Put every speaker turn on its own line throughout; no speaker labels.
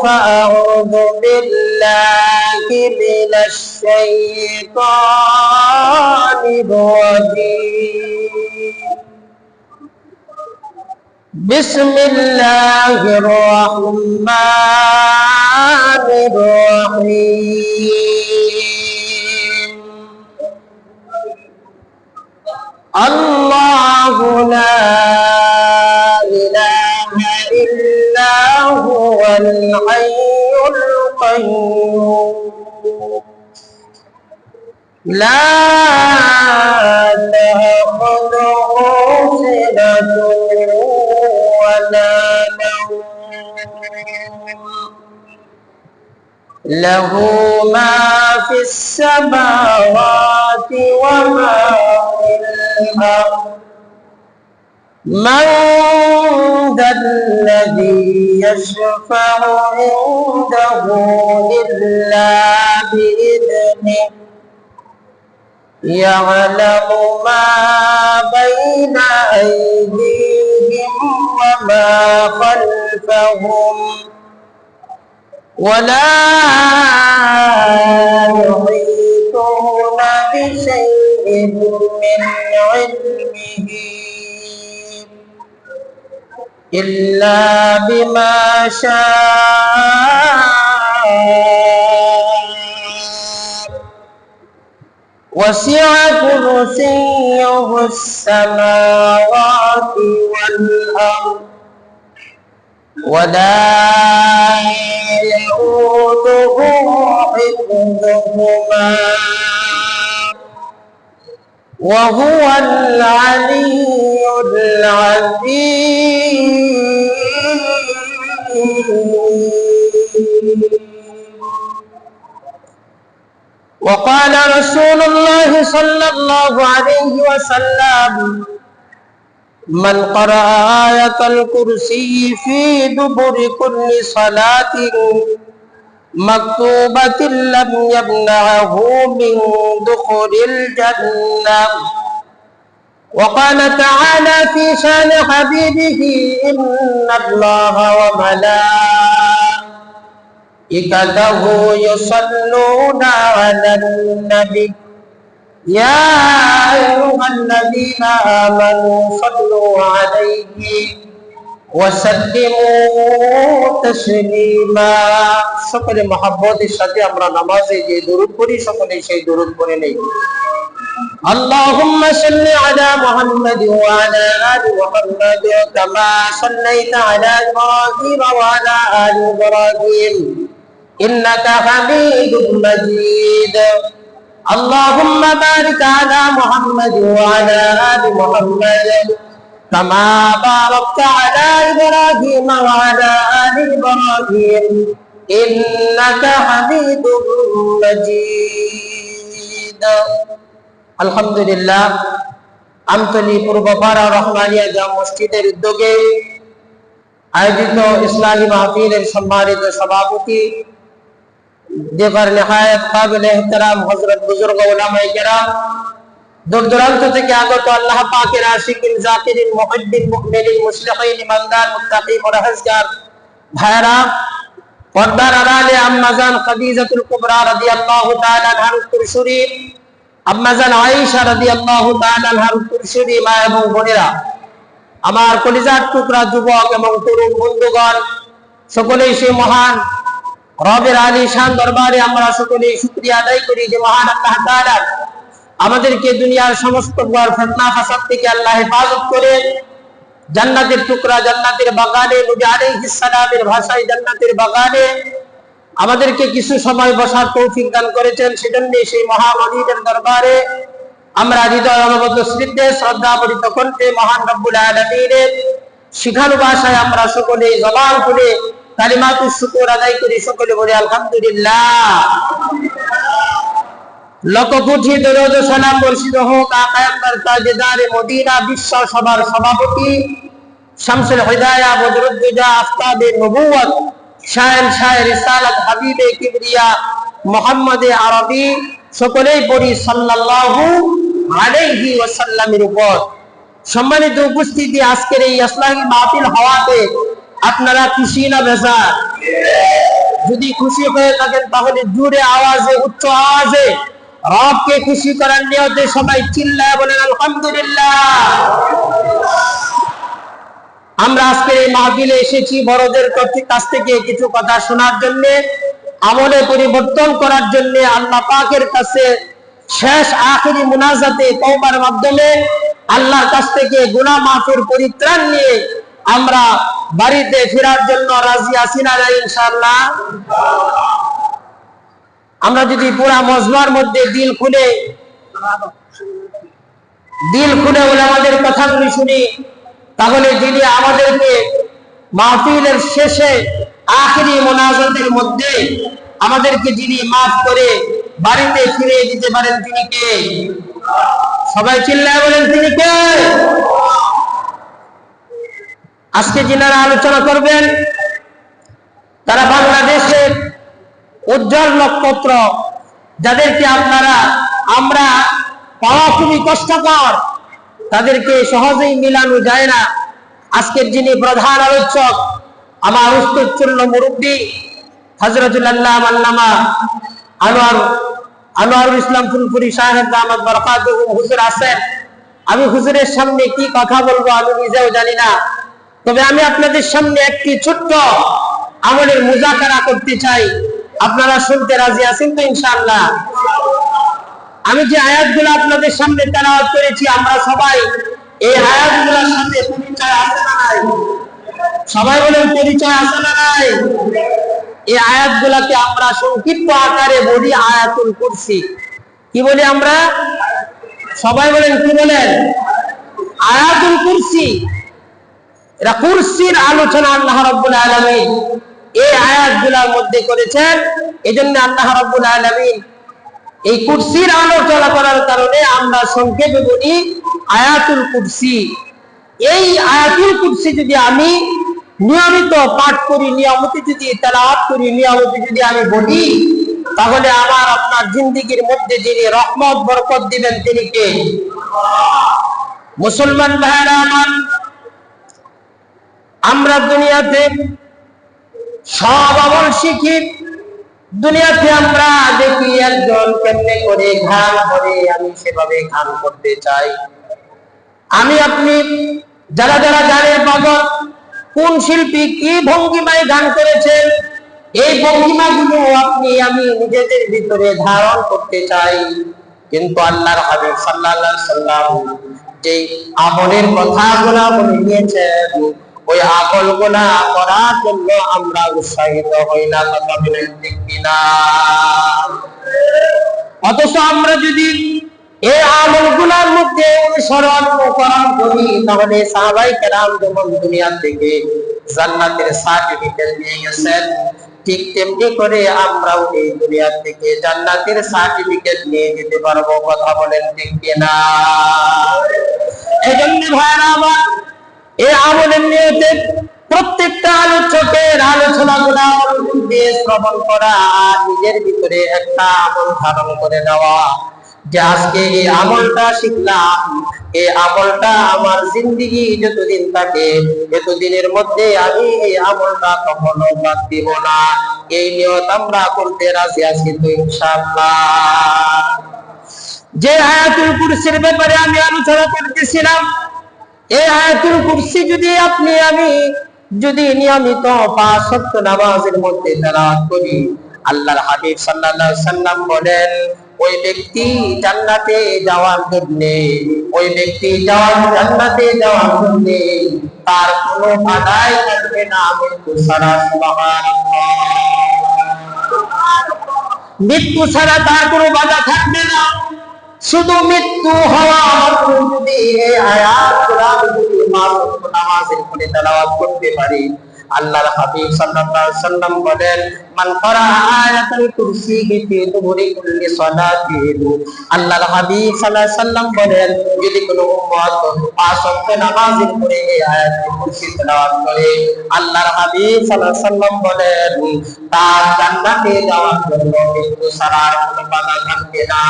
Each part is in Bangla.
فأعوذ بالله من الشيطان الرجيم بسم الله الرحمن الرحيم الله لا إله إلا هو الحي القيوم لا تأخذه سنة ولا نوم له ما في السماوات وما في الأرض من ذا الذي يشفع عنده إلا بإذنه يعلم ما بين أيديهم وما خلفهم ولا يحيطون بشيء من علمه إلا بما شاء وسع كرسيه السماوات والأرض ولا يؤوده حفظهما وهو العلي العظيم وقال رسول الله صلى الله عليه وسلم من قرأ آية الكرسي في دبر كل صلاة مكتوبة لم يمنعه من دخول الجنة وقال تعالى في شان حبيبه إن الله وملائكته يصلون على النبي يا أيها الذين آمنوا صلوا عليه وسلموا تسليما সকলে মহব্বতের সাথে আমরা নামাজে যে দরুদ পড়ি সকলে সেই দরুদ পড়ে নেই اللهم صل على محمد وعلى آل محمد كما صليت على إبراهيم وعلى آل إبراهيم إنك حميد مجيد اللهم بارك على محمد وعلى آل محمد كما باركت على إبراهيم وعلى آل إبراهيم إنك حميد مجيد الحمد لله আমতলী পূর্বপাড়া রহমানিয়া জামে মসজিদের উদ্যোগে আয়োজিত ইসলামী মাহফিলের সম্মানিত সভাপতি দেবার নিহায়াত কাবিল ইহতিরাম হযরত বুজুর্গ উলামায়ে কেরাম দূর দূরান্ত থেকে আগত আল্লাহ পাকের আশিকিন জাকিরিন মুহিব্বিন মুমিনিন মুসলিহিন ইমানদার মুত্তাকিন পরহেজগার ভাইরা পর্দার আড়ালে আম্মাজান খাদিজাতুল কুবরা রাদিয়াল্লাহু তাআলা আনহার উত্তর শরীফ আম্মাজান আয়েশা রাদিয়াল্লাহু তাআলা আনহার উত্তর শরীফ মা এবং বোনেরা আমার কলিজার টুকরা যুবক এবং তরুণ বন্ধুগণ সকলেই সেই মহান রবের আলিশান দরবারে আমরা সকলেই শুকরিয়া আদায় করি যে মহান আল্লাহ তাআলা আমাদেরকে দুনিয়ার সমস্ত বড় ফিতনা ফাসাদ থেকে আল্লাহ হেফাজত করে জান্নাতের টুকরা জান্নাতের বাগানে নবী আলাইহিস সালামের ভাষায় জান্নাতের বাগানে আমাদেরকে কিছু সময় বসার তৌফিক দান করেছেন সেজন্য সেই মহামালিকের দরবারে আমরা হৃদয় অনুভূত শ্রদ্ধা পরিত কণ্ঠে মহান রব্বুল আলামিনের শিখানো ভাষায় আমরা সকলেই জবান খুলে কালিমাতুশ শুকর আদায় করি সকলে বলি আলহামদুলিল্লাহ লক্ষ কোটি দরুদ ও সালাম বর্ষিত হোক আকা আকবার তাজদারে মদিনা বিশ্ব সভার সভাপতি শামসুল হিদায়াহ বদরুদ্দুজা আফতাবে নবুয়ত শায়ন শায়ে রিসালাত হাবিবে কিবরিয়া মুহাম্মদ আরবি সকলেই পড়ি সাল্লাল্লাহু আলাইহি ওয়াসাল্লামের উপর। সম্মানিত উপস্থিতি, আজকের এই ইসলামী মাহফিল হওয়াতে আপনারা খুশি না বেজার? যদি খুশি হয়ে থাকেন তাহলে জোরে আওয়াজে, উচ্চ আওয়াজে রবকে খুশি করার নিয়তে সবাই চিল্লায় বলেন আলহামদুলিল্লাহ। আমরা আজকে এই মাহফিলে এসেছি বড়দের কাছ থেকে কিছু কথা শোনার জন্য, আমলে পরিবর্তন করার জন্য, আল্লাহ পাকের কাছে শেষ আখেরি মুনাজাতে তওবার মাধ্যমে আল্লাহর কাছ থেকে গুনাহ মাফের পরিত্রাণ নিয়ে আমরা বাড়িতে ফেরার জন্য রাজি আছি না ইনশাআল্লাহ? আমরা যদি পুরা মজমার মধ্যে দিল খুলে উলামাদের কথাগুলি শুনি, তাহলে যিনি আমাদেরকে মাহফিলের শেষে আখেরি মুনাজাতের মধ্যে আমাদেরকে যিনি মাফ করে বাড়িতে ফিরে দিতে পারেন তিনি কে? সবাই চিল্লায় বলেন তিনি কে? আজকে যিনারা আলোচনা করবেন তারা বাংলাদেশের উজ্জ্বল নক্ষত্র, যাদেরকে আমরা পাওয়া খুবই কষ্টকর, তাদেরকে সহজেই মিলানো যায় না। আজকের যিনি প্রধান আলোচক, আমার উস্তাদ মুরব্বী হযরতুল আল্লামা আনোয়ারুল ইসলাম ফুলপুরি সাহেব দামাত বরকাতুহু হুজুর আছেন। আমি হুজুরের সামনে কি কথা বলবো আমি নিজেও জানি না, তবে আমি আপনাদের সামনে একটি ছোট্ট আমলের মুযাকারা করতে চাই। আপনারা শুনতে রাজি আছেন তো ইনশাআল্লাহ? আমি যে আয়াতগুলো আপনাদের সামনে তেলাওয়াত করেছি, আমরা সবাই এই আয়াতগুলোর সাথে পরিচয় আছে না নাই? সবাই বলেন পরিচয় আছে না নাই? এই আয়াতগুলোকে আমরা সংক্ষিপ্ত আকারে বলি আয়াতুল কুরসি। কি বলি আমরা? সবাই বলেন কি বলেন? আয়াতুল কুরসি। এটা কুরসির আলোচনা আল্লাহ রাব্বুল আলামিন এই আয়াতগুলোর মধ্যে করেছেন। এজন্য আল্লাহ রাব্বুল আলামিন এই কুরসির আলোচনা করার কারণে আমরা সংক্ষেপে বলি আয়াতুল কুরসি। এই আয়াতুল কুরসি যদি আমি নিয়মিত পাঠ করি, নিয়মিত যদি তেলাওয়াত করি, নিয়মিত যদি আমি বলি, তাহলে আমার আপনার জিন্দেগীর মধ্যে যিনি রহমত বরকত দিবেন তিনি কে? মুসলমান ভাইরা আমার, আমরা দুনিয়াতে সব আমল শিখি। দুনিয়াতে আমরা দেখি একজন কেমনে করে গান করে, আমি সেভাবে গান করতে চাই। আমি আপনি যারা যারা গানের পাগল, কোন শিল্পী কি ভঙ্গিমায় গান করেছেন, এই ভঙ্গিমাগুলো আপনি আমি নিজেদের ভিতরে ধারণ করতে চাই। কিন্তু আল্লাহর হাবিব সাল্লাল্লাহু আলাইহি সাল্লাম যে আমলের কথাগুলো বলে দিয়েছেন, ওই আমলগুলো করার জন্য আমরা উৎসাহিত হই না, কথা বলেন ঠিক কিনা? অথচ আমরা যদি এই আমলগুলোর মধ্যে অনুসরণ করি, তাহলে সাহাবায়ে কেরাম যেমন দুনিয়া থেকে জান্নাতের সার্টিফিকেট নিয়ে গেছেন, ঠিক তেমনি করে আমরাও এই দুনিয়া থেকে জান্নাতের সার্টিফিকেট নিয়ে যেতে পারবো, কথা বলেন ঠিক কিনা? এজন্য ভাইরা আমার, এই আমলের নিয়তে প্রত্যেকটা আলোচকের আলোচনাগুলো শ্রবণ করা আর নিজের ভিতরে একটা আমল ধারণ করে নেওয়া, যে আজকে এই আমলটা শিখলাম, এই আমলটা আমার জিন্দেগি যতদিন থাকে এতদিনের মধ্যে আমি এই আমলটা কখনো বাদ দিব না। এই নিয়ত আমরা করতে রাজি আছি তো ইনশাআল্লাহ? যে আয়াতুল কুরসির ব্যাপারে আমি আলোচনা করতেছিলাম, এই আয়াতুল কুরসি যদি আপনি আমি যদি নিয়মিত ৫ ওয়াক্ত নামাজের মধ্যে তেলাওয়াত করি, আল্লাহর হাবিব সাল্লাল্লাহু আলাইহি সাল্লাম বলেন, ওই ব্যক্তি জান্নাতে যাওয়ার জন্য তার কোনো বাধাই থাকবে না, মৃত্যু ছাড়া। সুবহানাল্লাহ। মৃত্যু ছাড়া তার কোনো বাধা থাকবে না। শুধু মৃত্যু হওয়া মাত্র যদি এই আয়াতগুলো যদি নামাজের পরে তেলাওয়াত করতে পারি, আল্লাহর হাবিব সাল্লাল্লাহু আলাইহি সাল্লাম বলেন, মান ক্বারা আয়াতুল কুরসি ফি দুবুরি কুল্লি সালাতিন। আল্লাহর হাবিব সাল্লাল্লাহু আলাইহি সাল্লাম বলেন, যদি কোনো উম্মত ৫ ওয়াক্ত নামাজের পরে এই আয়াতুল কুরসি তেলাওয়াত করে, আল্লাহর হাবিব সাল্লাল্লাহু আলাইহি সাল্লাম বলেন, তার জান্নাতে যাওয়ার জন্য মৃত্যু ছাড়া কোনো বাধা থাকবে না।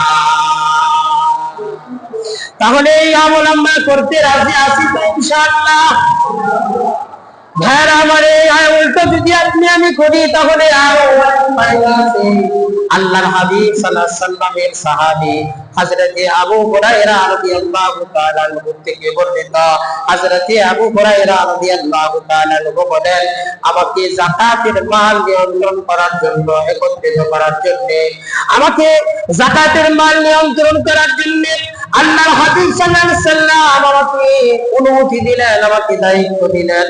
তাহলে এই আমল আমরা করতে রাজি আছি তো ইনশাআল্লাহ? ভাইরা আমার, উল্টো যদি আপনি আমি করি তাহলে আরো অনেক ফায়দা আছে। আল্লাহর হাবিব সাল্লাল্লাহু আলাইহি সাল্লামের সাহাবী হযরতে আবু হুরায়রা রাদিয়াল্লাহু তাআলা আনহু থেকে বর্ণিত, হযরতে আবু হুরায়রা রাদিয়াল্লাহু তাআলা আনহু বলেন, আমাকে যাকাতের মাল নিয়ন্ত্রণ করার জন্য, একত্রিত করার জন্য, আমাকে যাকাতের মাল নিয়ন্ত্রণ করার জন্য আল্লাহর হাবিব সাল্লাল্লাহু আলাইহি সাল্লাম আমাকে অনুমতি দিলেন, আমাকে দায়িত্ব দিলেন,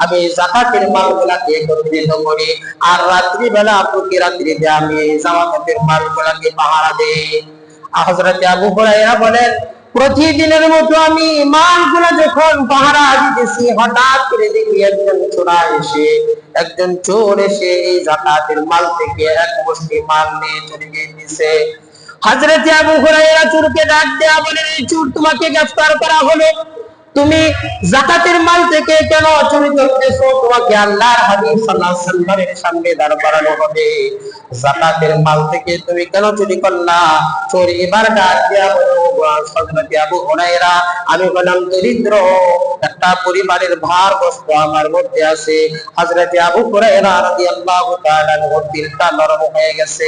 আমি যাকাতের মালগুলোকে একত্রিত করি আর রাত্রি বেলা প্রতি রাত্রিতে আমি যাকাতের মালগুলোকে পাহারা দেই। হযরত আবু হুরায়রা বলেন, প্রতিদিনের মতো আমি মালগুলো যখন পাহারা দিতেছি, হঠাৎ করে দেখি একজন চোর এসে এই যাকাতের মাল থেকে এক মুষ্টি মাল নিয়ে চলে গিয়েছে। হযরত আবু হুরায়রা চোরকে ডাক দেয়া বলেন, এই চোর, তোমাকে গ্রেফতার করা হলো, তুমি যাকাতের মাল থেকে কেন চুরি করতেছো? তোমাকে আল্লাহর হাবিব সাল্লাল্লাহু আলাইহি সাল্লামের সামনে দাঁড় করানো হবে। যাকাতের মাল থেকে তুমি কেন চুরি করলা? চোর এবার ডাক দেয়া বলে, হযরত আবু হুরায়রা, আমি বললাম দরিদ্র, একটা পরিবারের ভার কষ্ট আমার মধ্যে আছে। হযরত আবু হুরায়রা রাদিয়াল্লাহু তাআলা আনহু দিলটা নরম হয়ে গেছে।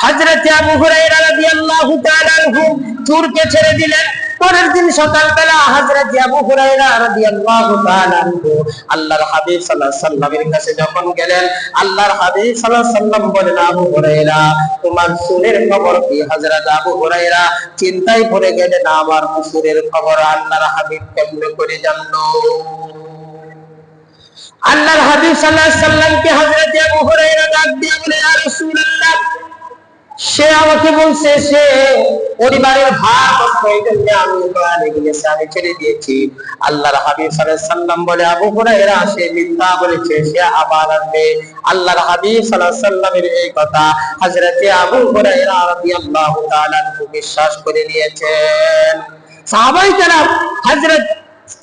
হযরত আবু হুরায়রা রাদিয়াল্লাহু তাআলা আনহু চোরকে ছেড়ে দিলেন। পরের দিন সকালবেলা হযরত আবু হুরায়রা রাদিয়াল্লাহু তাআলা আনহু আল্লাহর হাবিব সাল্লাল্লাহু আলাইহি সাল্লামের কাছে যখন গেলেন, আল্লাহর হাবিব সাল্লাল্লাহু আলাইহি সাল্লাম বলেন, আবু হুরায়রা, তোমার চোরের খবর কি? হযরত আবু হুরায়রা চিন্তায় পড়ে গেলেন, আমার চোরের খবর আল্লাহর হাবিব কেমনে করে জানলো? আল্লাহর হাবিব সাল্লাল্লাহু আলাইহি সাল্লামকে হযরত আবু হুরায়রা ডাক দিয়ে বলে, ইয়া রাসূলুল্লাহ, সে আমাকে বলছে সে পরিবারের ভার কষ্ট এই জন্য আমি গেছে, আমি ছেড়ে দিয়েছি। আল্লাহর হাবিব সাল্লাল্লাহু আলাইহি সাল্লাম বলে, আবু হুরায়রা সে মিথ্যা বলেছে, সে আবার আসবে। আল্লাহর হাবিব সাল্লাল্লাহু আলাইহি সাল্লামের এই কথা হযরত আবু হুরায়রা রাদিয়াল্লাহু তাআলা বিশ্বাস করে নিয়েছেন। সাহাবায়ে কেরাম হযরত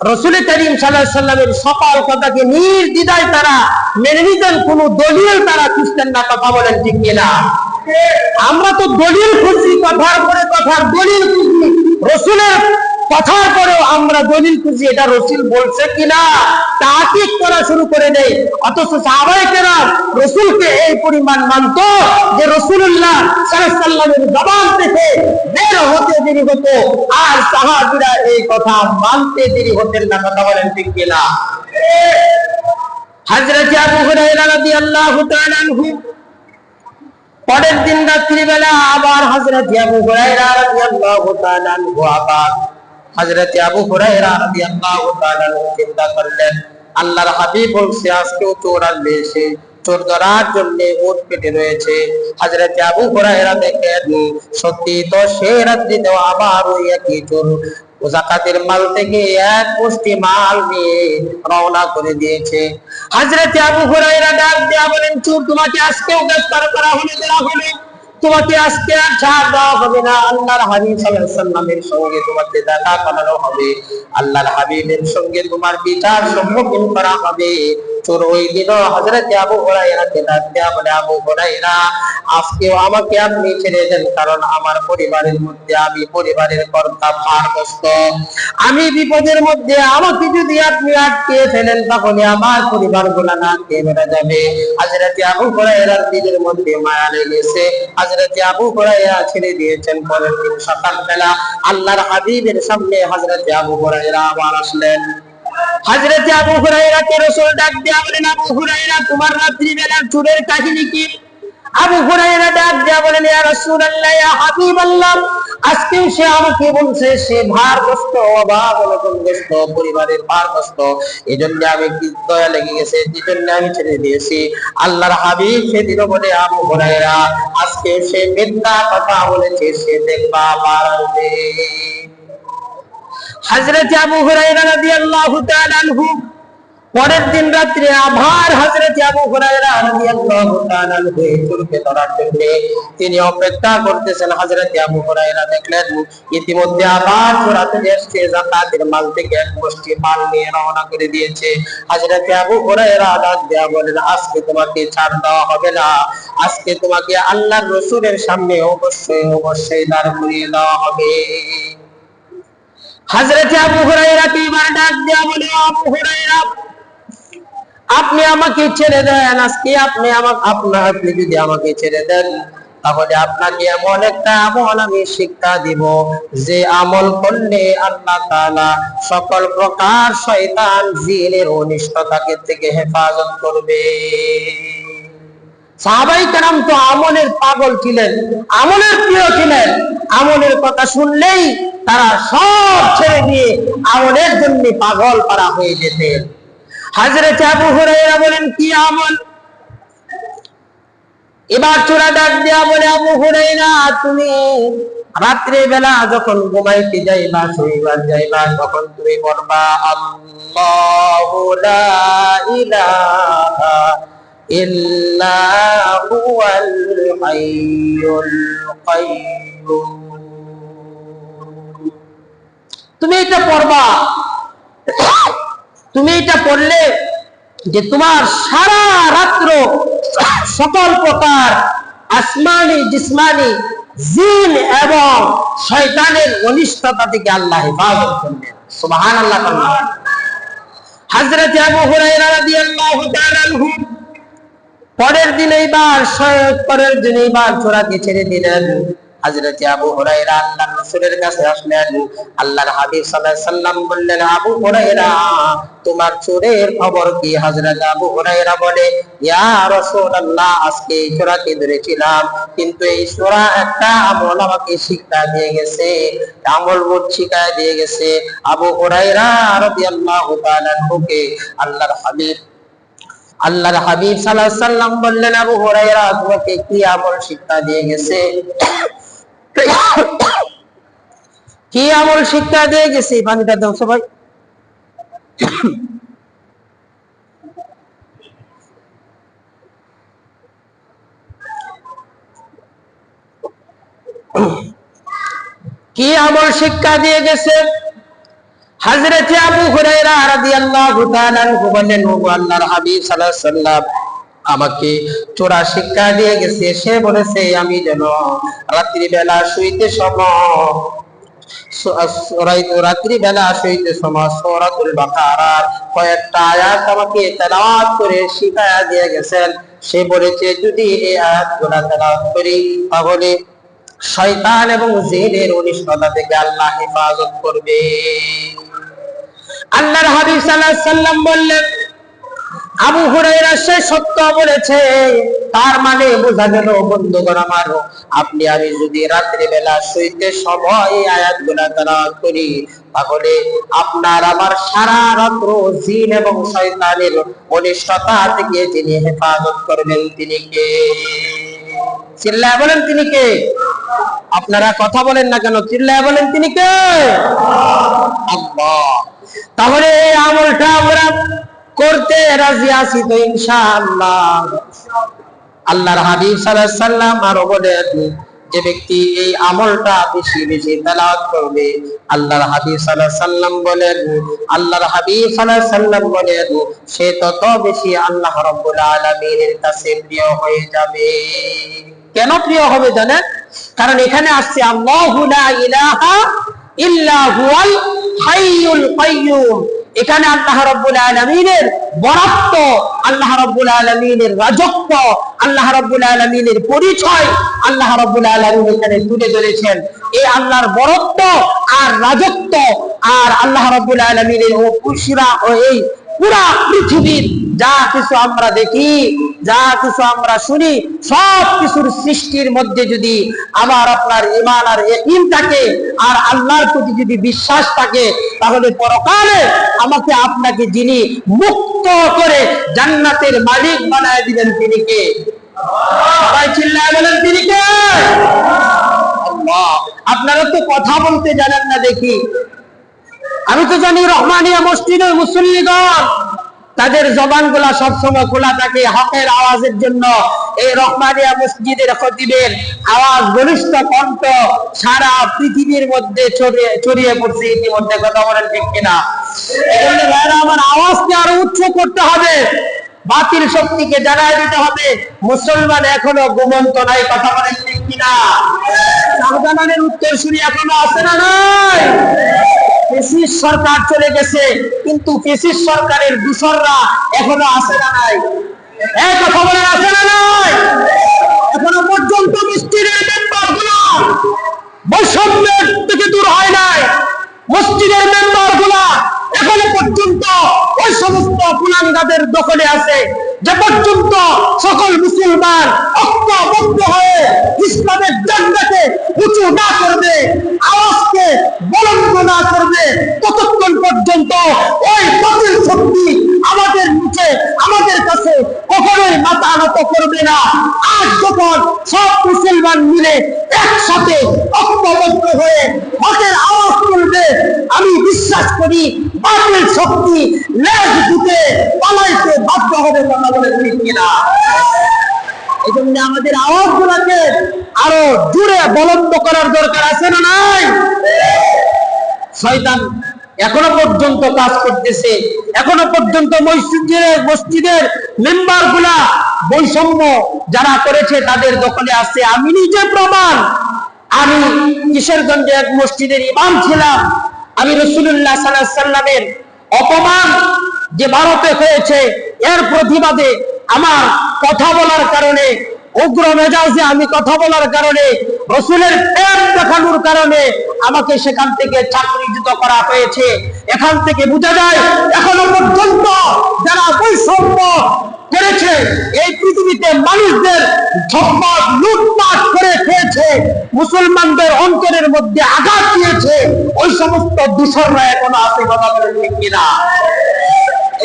রাসূল করিম সাল্লাল্লাহু আলাইহি সাল্লামের সকল কথাকে নির্দ্বিধায় তারা মেনে নিতেন, কোন দলিল তারা খুঁজতেন না। কথা বলেন ঠিক কিনা? আমরা তো দলিল খুঁজি, কথার পরে কথার দলিল খুঁজি, রসুলের কথার পরেও আমরা দলিল খুঁজি, এটা রসুল বলছে কিনা তাকিদ করা শুরু করে দেয়। অথচ সাহাবায়ে কেরাম রসুলকে এই পরিমাণ মানত যে রাসূলুল্লাহ সাল্লাল্লাহু আলাইহি সাল্লামের জবান থেকে বের হতে দেরি হতো, আর সাহাবীরা এই কথা মানতে দেরি হতেন না। কথা বলেন ঠিক কিনা? হযরত আবু হুরায়রা রাদিয়াল্লাহু তাআলা আনহু পরের দিন রাত্রিবেলা আবার হযরত আবু হুরায়রা রাদিয়াল্লাহু তাআলা আনহু হযরত আবু হুরায়রা রাদিয়াল্লাহু তাআলা আনহু চিন্তা করলেন, আল্লাহর হাবিব বলছে আজকেও চোর আসবে, সে চোর ধরার জন্য উট পেটে রয়েছে। হযরত আবু হুরায়রা দেখেন সত্যি তো সে রাত্রিতেও আবার ওই একই চোর যাকাতের মাল থেকে এক মুষ্টি মাল নিয়ে রওনা করে দিয়েছে। হযরত আবু হুরায়রা ডাক দিয়ে বলেন, চোর, তোমাকে আজকেও গ্রেফতার করা হলো, দেওয়া হলো, তোমাকে আজকে আর ছাড় দেওয়া হবে না। আল্লাহর হাবিব সাল্লাল্লাহু আলাইহি সাল্লামের সঙ্গে তোমাকে দেখা করানো হবে, আল্লাহর হাবিবের সঙ্গে তোমার বিচার সম্মুখীন করা হবে। চোর ওই দিন হযরত আবু হুরায়রাকে ডাক দেয়া বলে, আবু হুরায়রা, আজকেও আমাকে আপনি ছেড়ে দেন, কারণ আমার পরিবারের মধ্যে আমি পরিবারের কর্তা, ভারগ্রস্ত, আমি বিপদের মধ্যে, আমাকে যদি আপনি আটকে ফেলেন তাহলে আমার পরিবার গুলা না খেয়ে বেড়া যাবে। হযরত আবু হুরায়রার দিলের মধ্যে মায়া লেগেছে, হযরত আবু হুরায়রা ছেড়ে দিয়েছেন। পরের দিন সকালবেলা আল্লাহর হাবিবের সামনে হযরত আবু হুরায়রা আবার আসলেন। হযরত আবু হুরায়রাকে রাসূল ডাক দিয়ে বলেন, আবু হুরায়রা, তোমার রাত্রিবেলার চোরের কাহিনী কি? আবু হুরায়রা ডাক দিয়ে বলেন, ইয়া রাসূলুল্লাহ, ইয়া হাবিবাল্লাহ, আজকেও সে আমাকে বলছে সে ভারগ্রস্ত, অভাব অনটনগ্রস্ত, পরিবারের ভারগ্রস্ত, এজন্য আমি কি দয়া লেগে গেছে, এজন্য আমি ছেড়ে দিয়েছি। আল্লাহর হাবিব সেদিনও বলে, আবু হুরায়রা, আজকে সে মিথ্যা কথা বলেছে, সে দেখবা আবার আসবে। হযরত আবু হুরায়রা রাদিয়াল্লাহু তাআলা আনহু পরের দিন রাত্রে আবার হযরত আবু হুরায়রা রাদিয়াল্লাহু তাআলা আনহু চোরকে ধরার জন্য তিনি অপেক্ষা করতেছেন। হযরত আবু হুরায়রা দেখলেন ইতিমধ্যে আবার চোর চলে এসেছে, যাকাতের মাল থেকে এক মুষ্টি মাল নিয়ে রওনা করে দিয়েছে। হযরত আবু হুরায়রা ডাক দিয়ে বলেন, আজকে তোমাকে ছাড় দেওয়া হবে না, আজকে তোমাকে আল্লাহর রাসূলের সামনে অবশ্যই অবশ্যই দাঁড় করিয়ে দেওয়া হবে। হযরত আবু হুরায়রা কে এবার ডাক দেয়া বলে, আবু হুরায়রা, আপনি আমাকে ছেড়ে দেন, আজকে আপনি যদি আমাকে ছেড়ে দেন, তাহলে আপনাকে এমন একটা আমল আমি শিক্ষা দিব যে আমল করলে আল্লাহ তাআলা সকল প্রকার শয়তান জিনের অনিষ্টতাকে থেকে হেফাজত করবে। সাহাবায়ে কেরাম তো আমলের পাগল ছিলেন, আমলের প্রিয় ছিলেন। আমলের কথা শুনলেই তারা সব ছেড়ে দিয়ে আমলের জন্য পাগল পারা হয়ে যেতেন। হযরত আবু হুরায়রা বলেন, কি আমল? এবার চোরা ডাক দেয়া বলে, আবু হুরায়রা, তুমি রাত্রে বেলা যখন ঘুমাইতে যাইবা, শুইবার যাইবা, তখন তুমি বলবা আল্লাহু লা ইলাহা ইল্লা হুয়াল হাইয়ুল কাইয়্যুম। তুমি এটা পড়বা। তুমি এটা পড়লে যে তোমার সারা রাত্র সকল প্রকার আসমানি জিসমানি জিন এবং শয়তানের অনিষ্টতা থেকে আল্লাহ হেফাজত করবেন। সুবহানাল্লাহ। হযরত আবু হুরায়রা রাদিয়াল্লাহু তাআলা আনহু পরের দিন এইবার চোরাকে ছেড়ে দিলেন। হযরত আবু হুরায়রা আল্লাহর রাসূলের কাছে আসলেন। আল্লাহর হাবিব সাল্লাল্লাহু আলাইহি সাল্লাম বললেন, আবু হুরায়রা, তোমার চোরের খবর কি? হযরত আবু হুরায়রা বলে, ইয়া রাসূলুল্লাহ, আজকে চোরাকে ধরেছিলাম, কিন্তু এই চোরা একটা আমল আমাকে শিক্ষা দিয়ে গেছে, আমল বোধ শিখায় দিয়ে গেছে। আবু হুরায়রা রাদিয়াল্লাহু তাআলা আনহুকে আল্লাহর হাবিব সাল্লাল্লাহু আলাইহি সাল্লাম বললেন, আবু হুরায়রা, তোমাকে কি আমল শিক্ষা দিয়ে গেছে? কি আমল শিক্ষা দিয়ে গেছে? পানিটা দাও সবাই। কি আমল শিক্ষা দিয়ে গেছে? হযরত আবু হুরায়রা রাদিয়াল্লাহু তাআলা আনহু বলেন, ও আল্লাহর হাবিব সাল্লাল্লাহু আলাইহি সাল্লাম, আমাকে চোরা শিক্ষা দিয়ে গেছে। সে বলেছে আমি যেন রাত্রিবেলা শুইতে সময় সূরাতুল বাকারার কয়েকটা আয়াত আমাকে তেলাওয়াত করে শিখায়া দিয়ে গেছেন। সে বলেছে যদি এই আয়াতগুলো তেলাওয়াত করি তাহলে শয়তান এবং জিনের অনিষ্টতা থেকে আল্লাহ হেফাজত করবে। আল্লাহর হাবিব সাল্লাল্লাহু আলাইহি সাল্লাম বললেন, আবু হুরায়রা সে সত্য বলেছে। তার মানে বোঝা গেল, বন্ধুগণ আমার, আপনি আমি যদি রাত্রি বেলা শুইতে সময় এই আয়াতগুলো তেলাওয়াত করি, তাহলে আপনার আমার সারা রাত্র জিন এবং শয়তানের অনিষ্টতা থেকে যিনি হেফাজত করবেন তিনি কে? চিল্লায় বলেন তিনি কে? আপনারা কথা বলেন না কেন? চিল্লায় বলেন তিনি কে? আল্লাহ। তাহলে এই আমলটা আমরা করতে রাজি আছি তো ইনশাআল্লাহ? আল্লাহর হাবিব সাল্লাল্লাহু আলাইহি সাল্লাম আরো বলেন, যে ব্যক্তি এই আমলটা বেশি বেশি তেলাওয়াত করবে, আল্লাহর হাবিব সাল্লাল্লাহু আলাইহি সাল্লাম বলেন সে তত বেশি আল্লাহ রাব্বুল আলামিনের কাছে প্রিয় হয়ে যাবে। কেন প্রিয় হবে জানেন? কারণ এখানে আসছে আল্লাহু লা ইলাহা ইল্লা হুয়াল হাইয়ুল কাইয়্যুম। এখানে আল্লাহ রাব্বুল আলামিনের বরত্ব, আল্লাহ রাব্বুল আলামিনের রাজত্ব, আল্লাহ রাব্বুল আলামিনের পরিচয় আল্লাহ রাব্বুল আলামিন এখানে তুলে ধরেছেন। এই আল্লাহর বরত্ব আর রাজত্ব আর আল্লাহ রাব্বুল আলামিনের ও এই পুরা পৃথিবীর যা কিছু আমরা দেখি, যা কিছু আমরা শুনি, সব কিছুর সৃষ্টির মধ্যে যদি আবার আপনার ঈমান আর ইয়াকিন থাকে আর আল্লাহর প্রতি যদি বিশ্বাস থাকে, তাহলে পরকালে আমাকে আপনাকে যিনি মুক্ত করে জান্নাতের মালিক বানায় দিবেন তিনি কে? সবাই চিল্লায় বলেন তিনি কে? আল্লাহ। আপনারা তো কথা বলতে জানেন না দেখি। আমি তো জানি রহমানিয়া মসজিদের মুসল্লিগণ তাদের জবানগুলা সবসময় খোলা থাকে হকের আওয়াজের জন্য। এই রহমানিয়া মসজিদের খতিবের আওয়াজ, বলিষ্ঠ কণ্ঠ সারা পৃথিবীর মধ্যে ছড়িয়ে পড়ছে ইতিমধ্যে। কথা বলেন ঠিক কিনা? এজন্য ভাইরা আমার, আওয়াজকে আরো উচ্চ করতে হবে, বাতিল শক্তিকে জানাই দিতে হবে। মুসলমান এখনো ঘুমন্ত নাই। কথা বলেন ঠিক কিনা? শাহজালালের উত্তরসূরি এখনো আছে না নাই? ফ্যাসিস্ট সরকার চলে গেছে, কিন্তু ফ্যাসিস্ট সরকারের দূষররা এখনো আছে না নাই? এই কথা বলেন, আছে না নাই? এখনো পর্যন্ত মসজিদের মেম্বারগুলো বৈষম্যের থেকে দূর হয় নাই। মসজিদের মেম্বারগুলা এখনো পর্যন্ত ওই সমস্ত কুলাঙ্গাদের দখলে আছে, যে পর্যন্ত সকল মুসলমান ঐক্যবদ্ধ হয়ে ইসলামের ঝান্ডাকে উঁচু না করবে, আওয়াজকে বুলন্দ না করবে, ততক্ষণ পর্যন্ত ওই বাতিল শক্তি আমাদের নিচে, আমাদের কাছে কখনোই মাথা নত করবে না। আজ যখন সব মুসলমান মিলে একসাথে ঐক্যবদ্ধ হয়ে হকের আওয়াজ তুলবে, আমি বিশ্বাস করি বাতিল শক্তি লেজ দিতে পালাইতে বাধ্য হবে। কথা বলে ঠিক কিনা? এই জন্য আমাদের আওয়াজগুলোকে আরো জুড়ে বলন্দ করার দরকার আছে না নাই? শয়তান এখনো পর্যন্ত কাজ করতেছে, এখনো পর্যন্ত মসজিদের মেম্বার গুলা বৈষম্য যারা করেছে তাদের দখলে আছে। আমি নিজে প্রমাণ। আমি কিশোরগঞ্জে এক মসজিদের ইমাম ছিলাম। আমি রাসূলুল্লাহ সাল্লাল্লাহু আলাইহি ওয়াসাল্লামের অপমান যে ভারতে হয়েছে, এর প্রতিবাদে আমার কথা বলার কারণে, উগ্র মেজাজে আমি কথা বলার কারণে, রাসূলের প্রেম দেখানোর কারণে আমাকে সেখান থেকে চাকরিচ্যুত করা হয়েছে। এখান থেকে বোঝা যায় এখনো পর্যন্ত যারা বৈষম্য করেছে, এই পৃথিবীতে মানুষদের সম্পদ লুটপাট করে খেয়েছে, মুসলমানদের অন্তরের মধ্যে আঘাত দিয়েছে, ওই সমস্ত দূষণরা এখনো আছে। কথা বলে ঠিক কিনা?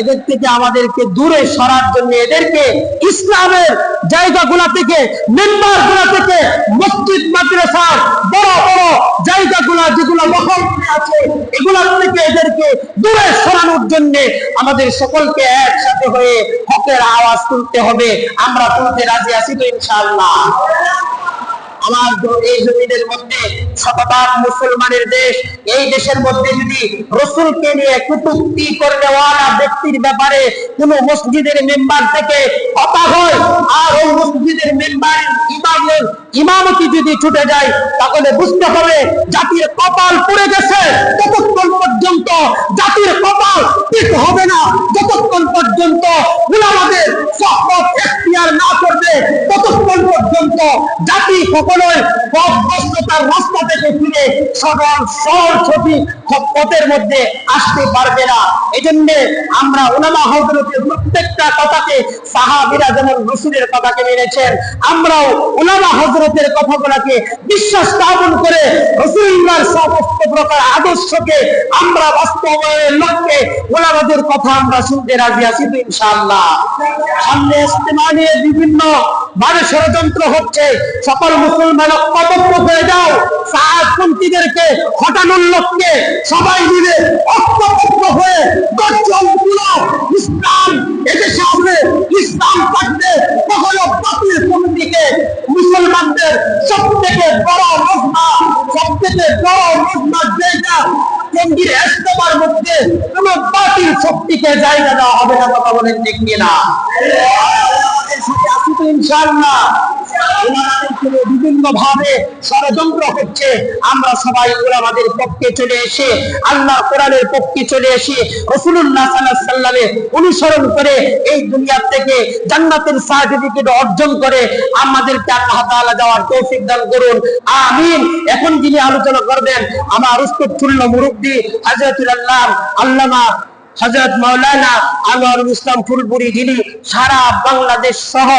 এদের থেকে আমাদেরকে দূরে সরার জন্য, এদেরকে ইসলামের জায়গাগুলা থেকে, মেম্বারগুলা থেকে, মসজিদ মাদ্রাসার বড় বড় জায়গাগুলা যেগুলো দখল করে আছে, এগুলা থেকে এদেরকে দূরে সরানোর জন্য আমাদের সকলকে একসাথে হয়ে হকের আওয়াজ তুলতে হবে। আমরা তুলতে রাজি আছি তো ইনশাআল্লাহ? আমার এই জমিনের মধ্যে শতভাগ মুসলমানের দেশ, এই দেশের মধ্যে যদি রাসূলকে নিয়ে কটূক্তি করেওয়ালা ব্যক্তির ব্যাপারে কোন মসজিদের মেম্বার থেকে কথা হয়, আর ওই মসজিদের মেম্বারের ইমামতি যদি ছুটে যায়, তাহলে বুঝতে হবে জাতির কপাল পুড়ে গেছে। ততক্ষণ পর্যন্ত জাতির কপাল ঠিক হবে না, যতক্ষণ পর্যন্ত উলামাদের সহবত এখতিয়ার না করবে, ততক্ষণ পর্যন্ত জাতি কখনোই পথভ্রষ্টতার রাস্তা থেকে ফিরে সরল সঠিক পথের মধ্যে আসতে পারবে না। এই জন্য আমরা উলামা হযরতের প্রত্যেকটা কথাকে, সাহাবীরা যেমন রাসূলের কথাকে মেনেছেন, আমরাও উলামা হযরতের কথাগুলোকে বিশ্বাস স্থাপন করে রাসূলুল্লাহর সমস্ত প্রকার আদর্শকে আমরা বাস্তবায়নের লক্ষ্যে উলামাদের কথা আমরা শুনতে রাজি আছি তো ইনশাআল্লাহ? সামনে ইজতেমা নিয়ে বিভিন্ন ভাবে ষড়যন্ত্র হচ্ছে, সকল মুসলমান ঐক্যবদ্ধ হয়ে যাও। সাহাবপন্থীদেরকে হটানোর লক্ষ্যে সবাই মিলে ঐক্যবদ্ধ হয়ে ইসলাম এদেশে আসবে। ইসলাম থাকবে, কখনো বাতিল শক্তিকে, মুসলমানদের সব থেকে বড় জায়গা জঙ্গির ইজতেমার মধ্যে কোন বাতিল শক্তিকে জায়গা দেওয়া হবে না। কথা বলেন ঠিক কিনা? ইনশাআল্লাহ বিভিন্ন ভাবে ষড়যন্ত্র হচ্ছে, আমরা সবাই উলামাদের পক্ষে চলে এসে, আল্লাহর কোরআনের পক্ষে চলে এসে, রাসূলুল্লাহ সাল্লাল্লাহু আলাইহি ওয়াসাল্লামের অনুসরণ করে এই দুনিয়া থেকে জান্নাতের সার্টিফিকেট অর্জন করে আমাদেরকে আল্লাহ তাআলা দেওয়ার তৌফিক দান করুন, আমিন। এখন যিনি আলোচনা করবেন আমার উস্তাদুল মুরব্বি হযরতুল আল্লামা হযরত মাওলানা আনোয়ারুল ইসলাম ফুলপুরি, যিনি সারা বাংলাদেশ সহ